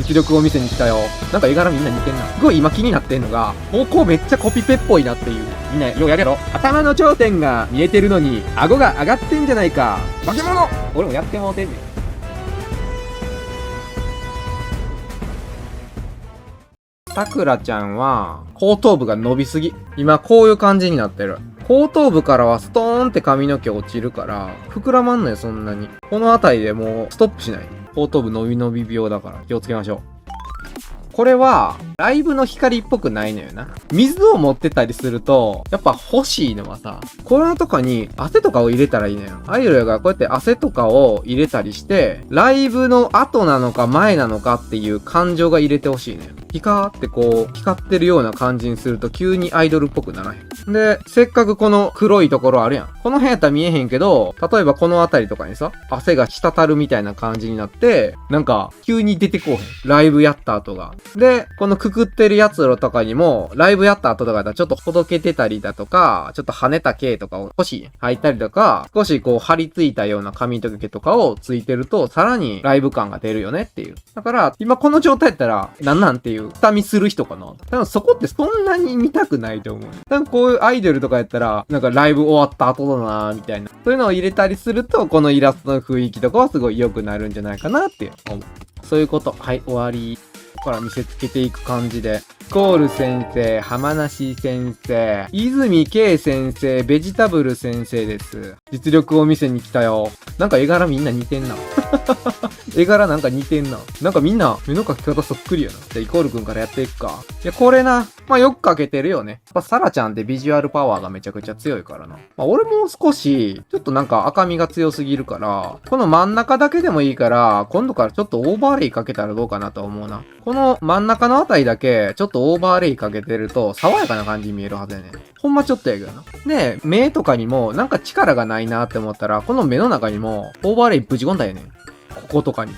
実力を見せに来たよ。なんか絵柄みんな似てんな。すごい今気になってんのが、ここめっちゃコピペっぽいなっていう。みんなようやるやろ。頭の頂点が見えてるのに、顎が上がってんじゃないか。化け物。俺もやってもうてんねん。さくらちゃんは、後頭部が伸びすぎ。今こういう感じになってる。後頭部からはストーンって髪の毛落ちるから、膨らまんのよ、そんなに。この辺りでもうストップしない。後頭部伸び伸び病だから気をつけましょう。これは、ライブの光っぽくないのよな。水を持ってたりすると、やっぱ欲しいのはさ、これとかに汗とかを入れたらいいのよ。アイドルがこうやって汗とかを入れたりして、ライブの後なのか前なのかっていう感情が入れてほしいのよ。ピカーってこう、光ってるような感じにすると急にアイドルっぽくならへん。で、せっかくこの黒いところあるやん。この辺やったら見えへんけど、例えばこの辺りとかにさ、汗が滴るみたいな感じになって、なんか、急に出てこうへん。ライブやった後が。で、このくくってるやつらとかにも、ライブやった後とかだったらちょっとほどけてたりだとか、ちょっと跳ねた毛とかを欲しい入ったりとか、少しこう張り付いたような髪の毛とかをついてると、さらにライブ感が出るよねっていう。だから、今この状態やったら、なんていう、下見する人かな。多分そこってそんなに見たくないと思う。多分こういうアイドルとかやったら、なんかライブ終わった後だなみたいな。そういうのを入れたりすると、このイラストの雰囲気とかはすごい良くなるんじゃないかなって思う。そういうこと。はい、終わり。ここから見せつけていく感じで。コール先生、浜梨先生、泉圭先生、ベジタブル先生です。実力を見せに来たよ。なんか絵柄みんな似てんな。絵柄なんか似てんな。なんかみんな目の描き方そっくりやな。じゃあイコールくんからやっていくか。いや、これな。まあよく描けてるよね。やっぱサラちゃんってビジュアルパワーがめちゃくちゃ強いからな。まあ俺も少し、ちょっとなんか赤みが強すぎるから、この真ん中だけでもいいから、今度からちょっとオーバーレイかけたらどうかなと思うな。この真ん中のあたりだけ、ちょっとオーバーレイかけてると、爽やかな感じに見えるはずやね。ほんまちょっとやけどな。で、目とかにも、なんか力がないなって思ったら、この目の中にも、オーバーレイぶち込んだよね。こことかに。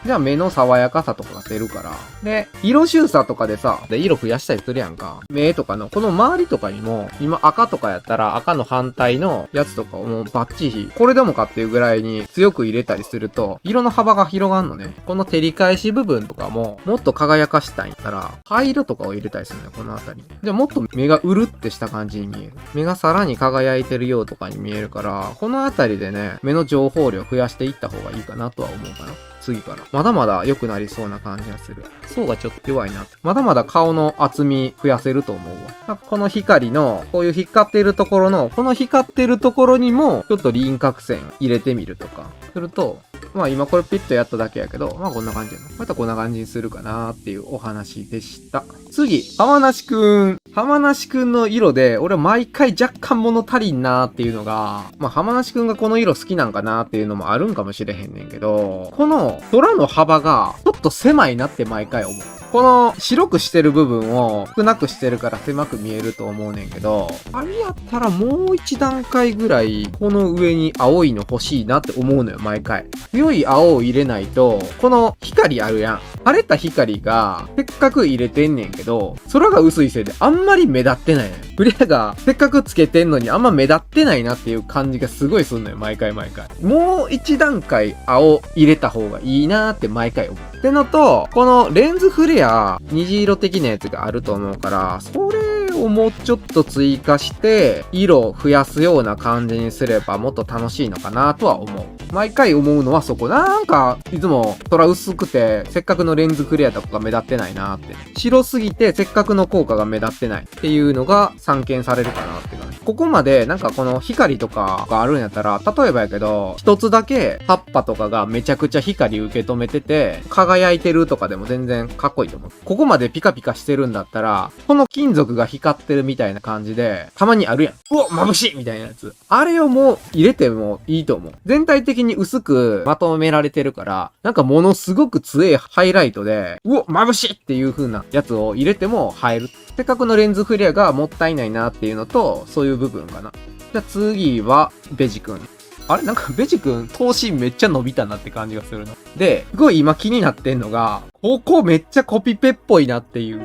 じゃあ目の爽やかさとかが出るから。で、色収差とかでさ、で、色増やしたりするやんか。目とかの、この周りとかにも、今赤とかやったら赤の反対のやつとかをもうバッチリ、これでもかっていうぐらいに強く入れたりすると、色の幅が広がんのね。この照り返し部分とかも、もっと輝かしたいんだったら、灰色とかを入れたりするんだよ、このあたり。じゃあもっと目がうるってした感じに見える。目がさらに輝いてるようとかに見えるから、このあたりでね、目の情報量増やしていった方がいいかなとは思うかな。次から。まだまだ良くなりそうな感じがする。層がちょっと弱いな。まだまだ顔の厚み増やせると思うわ。この光の、こういう光っているところの、この光ってるところにも、ちょっと輪郭線入れてみるとか。すると、まあ今これピッとやっただけやけど、まあこんな感じやな。またこんな感じにするかなーっていうお話でした。次、浜梨くん。浜梨くんの色で、俺毎回若干物足りんなーっていうのが、まあ浜梨くんがこの色好きなんかなーっていうのもあるんかもしれへんねんけど、この空の幅がちょっと狭いなって毎回思う。この白くしてる部分を少なくしてるから狭く見えると思うねんけど、あれやったらもう一段階ぐらいこの上に青いの欲しいなって思うのよ、毎回。強い青を入れないと、この光あるやん。晴れた光がせっかく入れてんねんけど、空が薄いせいであんまり目立ってないねん。クリアがせっかくつけてんのにあんま目立ってないなっていう感じがすごいすんのよ、毎回毎回。もう一段階青入れた方がいいなーって毎回思う。ってのと、このレンズフレア、虹色的なやつがあると思うから、それをもうちょっと追加して、色を増やすような感じにすればもっと楽しいのかなとは思う。毎回思うのはそこ。なんか、いつも空薄くて、せっかくのレンズフレアとかが目立ってないなって。白すぎて、せっかくの効果が目立ってないっていうのが散見されるかなって感じ。ここまでなんかこの光とかがあるんやったら、例えばやけど、一つだけ葉っぱとかがめちゃくちゃ光受け止めてて、輝いてるとかでも全然かっこいいと思う。ここまでピカピカしてるんだったら、この金属が光ってるみたいな感じで、たまにあるやん。うわ、眩しいみたいなやつ。あれをもう入れてもいいと思う。全体的に薄くまとめられてるから、なんかものすごく強いハイライトで、うわ、眩しいっていう風なやつを入れても映える。せっかくのレンズフレアがもったいないなっていうのと、そういう部分かな。じゃあ次は、ベジ君。あれなんかベジ君、頭身めっちゃ伸びたなって感じがするの。で、すごい今気になってんのが、ここめっちゃコピペっぽいなっていう。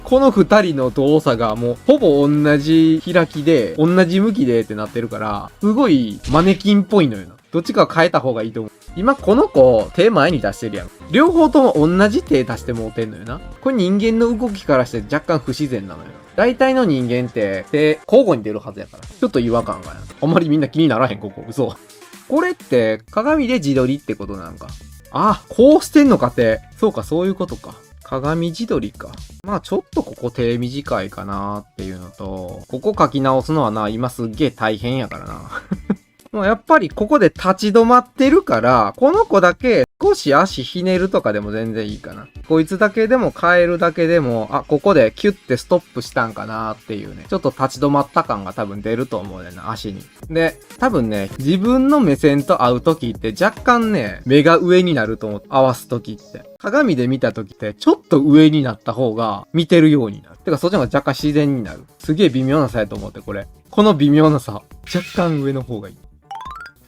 この二人の動作がもうほぼ同じ開きで、同じ向きでってなってるから、すごいマネキンっぽいのよな。どっちか変えた方がいいと思う。今この子、手前に出してるやん。両方とも同じ手出してもうてんのよな。これ人間の動きからして若干不自然なのよ。大体の人間って手交互に出るはずやから。ちょっと違和感がな。あんまりみんな気にならへん、ここ。嘘。これって鏡で自撮りってことなんか。あ、こうしてんのかって。そうか、そういうことか。鏡自撮りか。まあちょっとここ手短いかなっていうのと、ここ書き直すのはな、今すっげえ大変やからな。もうやっぱりここで立ち止まってるから、この子だけ少し足ひねるとかでも全然いいかな。こいつだけでも変えるだけでも、あ、ここでキュッてストップしたんかなっていうね。ちょっと立ち止まった感が多分出ると思うねんな、足に。で、多分ね、自分の目線と合う時って若干ね、目が上になると思う。合わす時って。鏡で見た時ってちょっと上になった方が見てるようになる。てかそっちの方が若干自然になる。すげえ微妙な差やと思って、これ。この微妙な差。若干上の方がいい。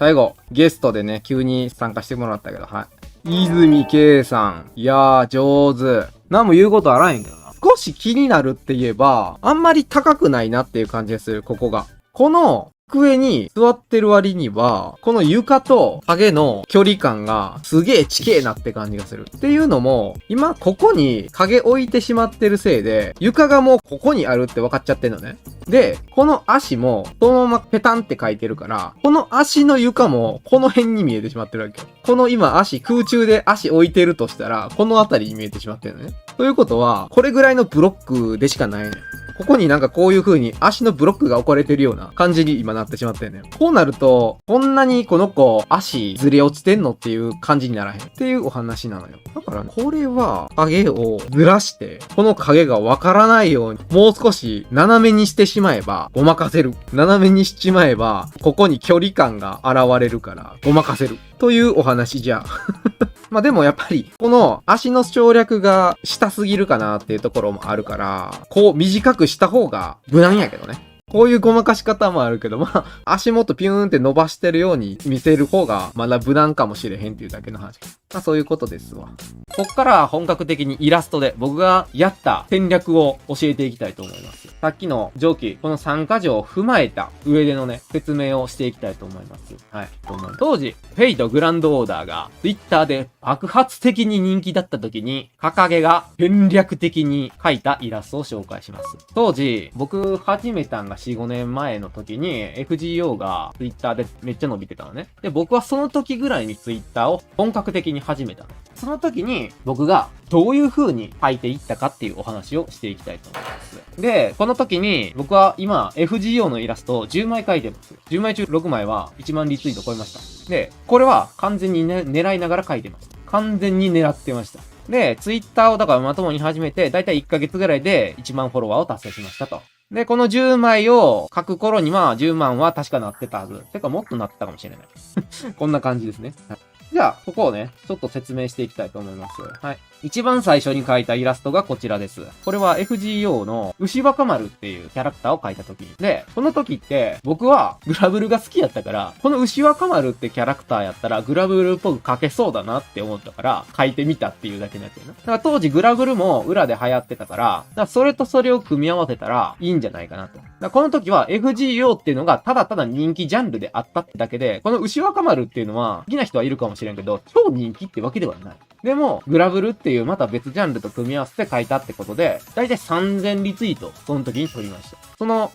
最後、ゲストでね、急に参加してもらったけど、はい。泉圭さん。いやー、上手。何も言うことあらへんけどな。少し気になるって言えば、あんまり高くないなっていう感じがする、ここが。この、机に座ってる割には、この床と影の距離感がすげえ近えなって感じがする。っていうのも、今ここに影置いてしまってるせいで、床がもうここにあるって分かっちゃってんのね。で、この足も、そのままペタンって書いてるから、この足の床も、この辺に見えてしまってるわけよ。この今足、空中で足置いてるとしたら、この辺りに見えてしまってるのね。ということは、これぐらいのブロックでしかないね。ここになんかこういう風に足のブロックが置かれてるような感じに今なってしまってんね。こうなると、こんなにこの子足ずれ落ちてんのっていう感じにならへんっていうお話なのよ。だからこれは影をずらして、この影がわからないようにもう少し斜めにしてしまえばごまかせる。斜めにしちまえばここに距離感が現れるからごまかせる。というお話じゃ。まあでもやっぱり、この足の省略が下すぎるかなっていうところもあるから、こう短くした方が無難やけどね。こういうごまかし方もあるけど、まあ、足元ピューンって伸ばしてるように見せる方がまだ無難かもしれへんっていうだけの話。まあそういうことですわ。こっから本格的にイラストで僕がやった戦略を教えていきたいと思います。さっきの上記、この3箇条を踏まえた上でのね、説明をしていきたいと思います。はい。当時、フェイトグランドオーダーが Twitter で爆発的に人気だった時に、掲げが戦略的に描いたイラストを紹介します。当時、僕始めたんが4、5年前の時に FGO が Twitter でめっちゃ伸びてたのね。で、僕はその時ぐらいに Twitter を本格的に始めたの。その時に僕がどういう風に書いていったかっていうお話をしていきたいと思います。で、この時に僕は今 FGO のイラストを10枚書いてます。10枚中6枚は1万リツイート超えました。で、これは完全に、ね、狙いながら書いてます。完全に狙ってました。で、Twitter をだからまともに始めて、だいたい1ヶ月ぐらいで1万フォロワーを達成しましたと。で、この10枚を書く頃には10万は確かなってたはず。てかもっとなってたかもしれない。こんな感じですね。じゃあ、ここをね、ちょっと説明していきたいと思います。はい。一番最初に描いたイラストがこちらです。これは FGO の牛若丸っていうキャラクターを描いた時に。で、この時って僕はグラブルが好きやったから、この牛若丸ってキャラクターやったらグラブルっぽく描けそうだなって思ったから描いてみたっていうだけのやつやな。だから当時グラブルも裏で流行ってたから、それとそれを組み合わせたらいいんじゃないかなと。だからこの時は FGO っていうのがただただ人気ジャンルであったってだけで、この牛若丸っていうのは好きな人はいるかもしれんけど、超人気ってわけではない。でも、グラブルっていうまた別ジャンルと組み合わせて書いたってことで、だいたい3000リツイート、その時に取りました。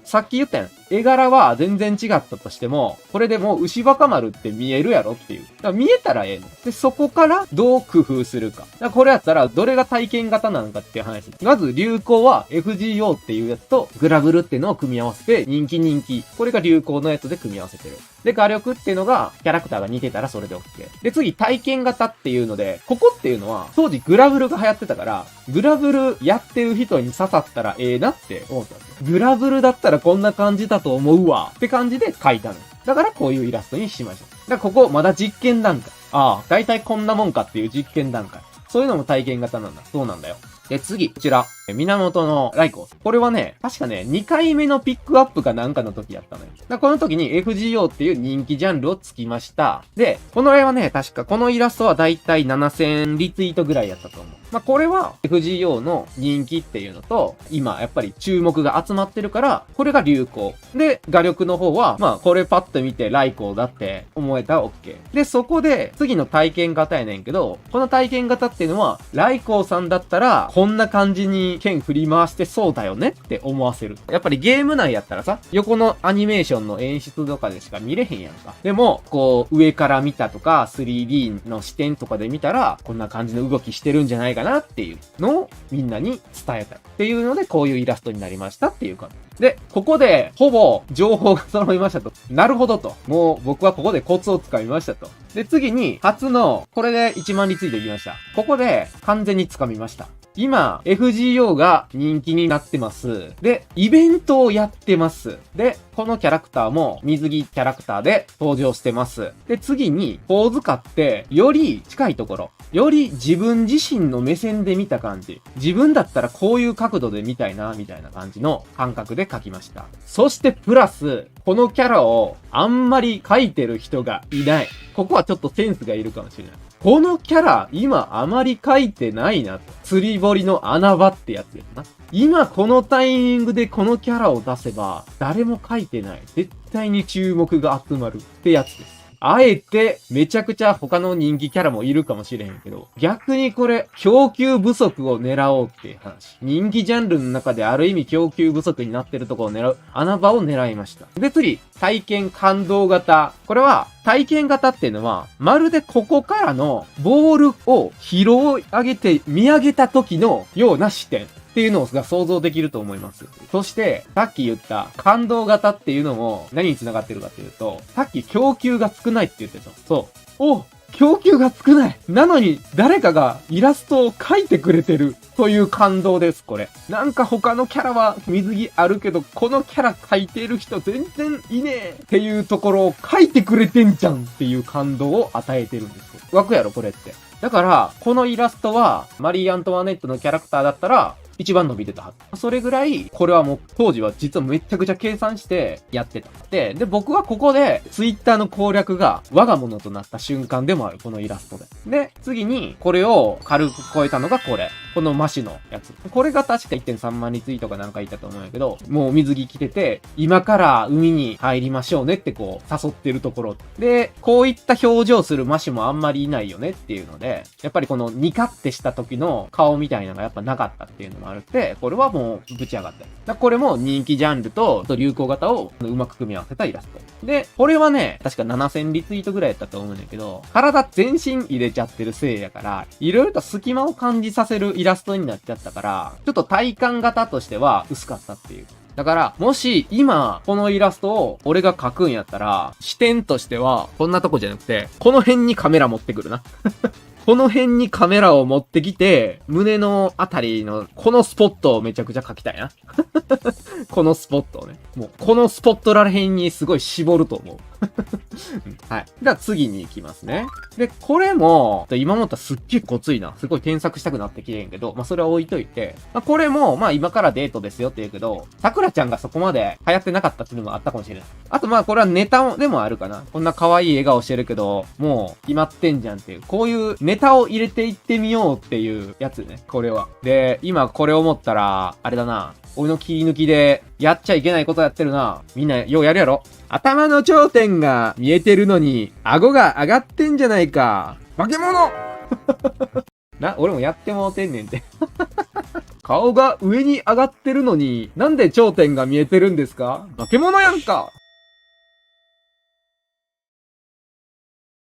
さっき言ったやん。絵柄は全然違ったとしても、これでもう牛若丸って見えるやろっていう。だから見えたらええの。で、そこからどう工夫するか。だからこれやったら、どれが体験型なのかっていう話。まず流行は FGO っていうやつとグラブルっていうのを組み合わせて、人気。これが流行のやつで組み合わせてる。で、画力っていうのが、キャラクターが似てたらそれで OK。で、次、体験型っていうので、ここっていうのは、当時グラブルが流行ってたから、グラブルやってる人に刺さったらええなって思ったんです。グラブルだったらこんな感じだと思うわ。って感じで描いたの。だからこういうイラストにしました。だからここ、まだ実験段階。ああ、だいたいこんなもんかっていう実験段階。そういうのも体験型なんだ。そうなんだよ。で、次、こちら。源のライコ。これはね、確かね、2回目のピックアップかなんかの時やったのよ。この時に FGO っていう人気ジャンルをつきました。で、この絵はね、確かこのイラストはだいたい7000リツイートぐらいやったと思う。これは FGO の人気っていうのと、今やっぱり注目が集まってるから、これが流行。で、画力の方は、これパッと見てライコーだって思えたら OK。で、そこで、次の体験型やねんけど、この体験型っていうのは、ライコーさんだったら、こんな感じに剣振り回してそうだよねって思わせる。やっぱりゲーム内やったらさ、横のアニメーションの演出とかでしか見れへんやんか。でも、こう、上から見たとか、3D の視点とかで見たら、こんな感じの動きしてるんじゃないかなっていうのをみんなに伝えた。っていうので、こういうイラストになりましたっていう感じ。で、ここで、ほぼ、情報が揃いましたと。なるほどと。もう、僕はここでコツをつかみましたと。で、次に、初の、これで1万リツイートいきました。ここで、完全につかみました。今、FGO が人気になってます。で、イベントをやってます。で、このキャラクターも水着キャラクターで登場してます。で、次に、ポーズ買って、より近いところ、より自分自身の目線で見た感じ。自分だったらこういう角度で見たいな、みたいな感じの感覚で描きました。そしてプラス、このキャラをあんまり描いてる人がいない。ここはちょっとセンスがいるかもしれない。このキャラ、今あまり描いてないな。釣り堀の穴場ってやつやな。今このタイミングでこのキャラを出せば、誰も描いてない。絶対に注目が集まるってやつです。あえて、めちゃくちゃ他の人気キャラもいるかもしれへんけど、逆にこれ、供給不足を狙おうっていう話。人気ジャンルの中である意味供給不足になってるところを狙う、穴場を狙いました。で、次、体験感動型。これは、体験型っていうのは、まるでここからのボールを拾い上げて見上げた時のような視点。っていうのが想像できると思います。そして、さっき言った感動型っていうのも何に繋がってるかっていうと、さっき供給が少ないって言ってた。そう。供給が少ない。なのに、誰かがイラストを描いてくれてる。という感動です、これ。なんか他のキャラは水着あるけど、このキャラ描いてる人全然いねえっていうところを描いてくれてんじゃんっていう感動を与えてるんですよ。湧くやろ、これって。だから、このイラストは、マリー・アントワネットのキャラクターだったら、一番伸びてたはず。それぐらい、これはもう当時は実はめちゃくちゃ計算してやってた。で、僕はここでツイッターの攻略が我が物となった瞬間でもある。このイラストで。で、次にこれを軽く超えたのがこれ。このマシのやつ。これが確か 1.3 万リツイートかなんかいたと思うんやけど、もう水着着てて、今から海に入りましょうねってこう誘ってるところ。で、こういった表情するマシもあんまりいないよねっていうので、やっぱりこのニカってした時の顔みたいなのがやっぱなかったっていうのもあるって、これはもうぶち上がった。これも人気ジャンルと流行型をうまく組み合わせたイラスト。で、これはね、確か7000リツイートぐらいやったと思うんだけど、体全身入れちゃってるせいやから、いろいろと隙間を感じさせるイラストになっちゃったから、ちょっと体感型としては薄かったっていう。だから、もし今、このイラストを俺が描くんやったら、視点としては、こんなとこじゃなくて、この辺にカメラ持ってくるな。この辺にカメラを持ってきて、胸のあたりの、このスポットをめちゃくちゃ描きたいな。このスポットをね。もう、このスポットら辺にすごい絞ると思う。はい。では次に行きますね。で、これも、今思ったらすっげえごついな。すごい添削したくなってきてんけど、それは置いといて、これも、今からデートですよって言うけど、桜ちゃんがそこまで流行ってなかったっていうのもあったかもしれない。あとこれはネタでもあるかな。こんな可愛い笑顔してるけど、もう決まってんじゃんっていう、こういうネタを入れていってみようっていうやつね。これは。で、今これ思ったら、あれだな。俺の切り抜きで、やっちゃいけないことやってるな。みんな、ようやるやろ。頭の頂点が見えてるのに、顎が上がってんじゃないか。化け物俺もやってもうてんねんて。顔が上に上がってるのに、なんで頂点が見えてるんですか？化け物やんか。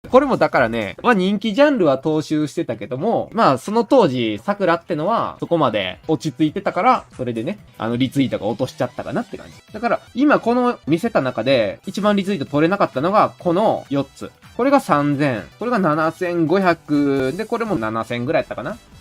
これもだからね、人気ジャンルは踏襲してたけども、その当時、桜ってのは、そこまで落ち着いてたから、それでね、リツイートが落としちゃったかなって感じ。だから、今この見せた中で、一番リツイート取れなかったのが、この4つ。これが3000、これが7500、で、これも7000ぐらいやったかな。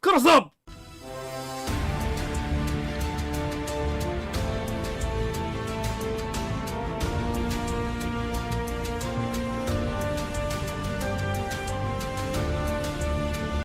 カラスだ。